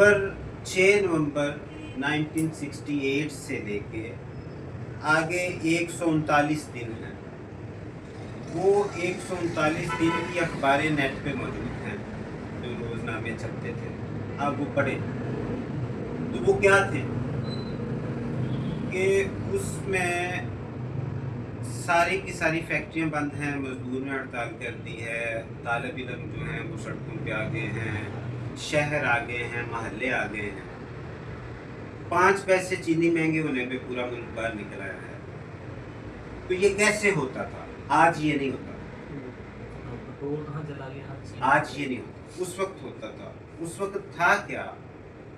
نومبر 6 نومبر 1968 سے لے کے آگے 139 دن ہیں. وہ 139 دن کی اخباریں نیٹ پہ موجود ہیں جو روزنامے چھپتے تھے. آپ وہ پڑھیں تو وہ کیا تھے کہ اس میں ساری کی ساری فیکٹریاں بند ہیں، مزدور نے ہڑتال کر دی ہے، طالب علم جو ہیں وہ سڑکوں پہ آ گئے ہیں، شہر آ گئے ہیں، محلے آ گئے ہیں. 5 پیسے چینی مہنگے ہونے پہ پورا ملک باہر نکل آیا ہے. تو یہ کیسے ہوتا تھا؟ آج یہ نہیں ہوتا. آج یہ نہیں ہوتا. اس وقت ہوتا تھا. اس وقت تھا کیا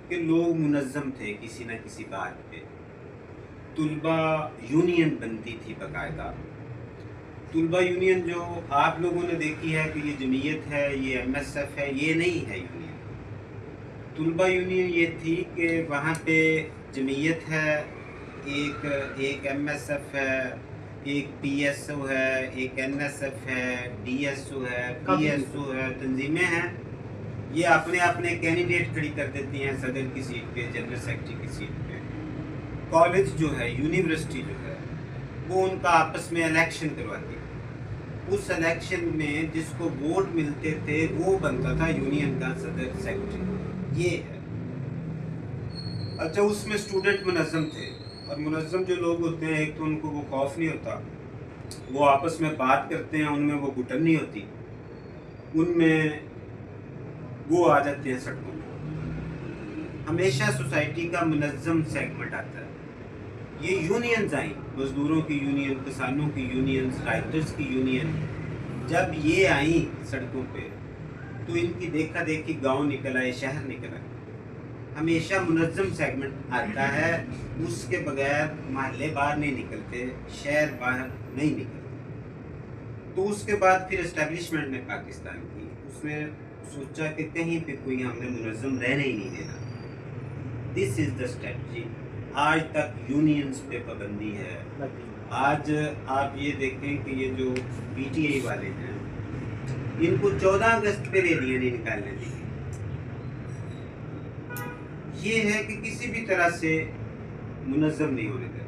کہ لوگ منظم تھے کسی نہ کسی بات پہ. طلبہ یونین بنتی تھی باقاعدہ. طلبہ یونین جو آپ لوگوں نے دیکھی ہے کہ یہ جمعیت ہے، یہ ایم ایس ایف ہے، یہ نہیں ہے یونین. طلبہ یونین یہ تھی کہ وہاں پہ جمعیت ہے، ایک ایم ایس ایف ہے، ایک پی ایس او ہے، ایک این ایس ایف ہے، ڈی ایس او ہے، پی ایس او ہے، تنظیمیں ہیں. یہ اپنے اپنے کینڈیڈیٹ کھڑی کر دیتی ہیں صدر کی سیٹ پہ، جنرل سیکرٹری کی سیٹ پہ. کالج جو ہے، یونیورسٹی جو ہے، وہ ان کا آپس میں الیکشن کرواتی ہے. اس الیکشن میں جس کو ووٹ ملتے تھے وہ بنتا تھا یونین کا صدر سیکرٹری. یہ ہے. اچھا، اس میں اسٹوڈنٹ منظم تھے، اور منظم جو لوگ ہوتے ہیں ایک تو ان کو وہ خوف نہیں ہوتا، وہ آپس میں بات کرتے ہیں، ان میں وہ گھٹن نہیں ہوتی، ان میں وہ آ جاتے ہیں سڑکوں پہ. ہمیشہ سوسائٹی کا منظم سیگمنٹ آتا ہے. یہ یونینز آئیں، مزدوروں کی یونین، کسانوں کی یونینز، رائٹرز کی یونین. جب یہ آئیں سڑکوں پہ تو ان کی دیکھا دیکھی گاؤں نکل آئے، شہر نکل آئے. ہمیشہ منظم سیگمنٹ آتا ہے، اس کے بغیر محلے باہر نہیں نکلتے، شہر باہر نہیں نکلتے. تو اس کے بعد پھر اسٹیبلشمنٹ نے پاکستان کی، اس نے سوچا کہ کہیں پہ کوئی ہم نے منظم رہنے ہی نہیں دینا. دس از دا اسٹریٹجی. آج تک یونینز پہ پابندی ہے. آج آپ یہ دیکھیں کہ یہ جو پی ٹی آئی والے ہیں، ان کو 14 اگست پہ ریلیاں نہیں نکالنے دی. یہ ہے کہ کسی بھی طرح سے منظم نہیں ہونے دینا.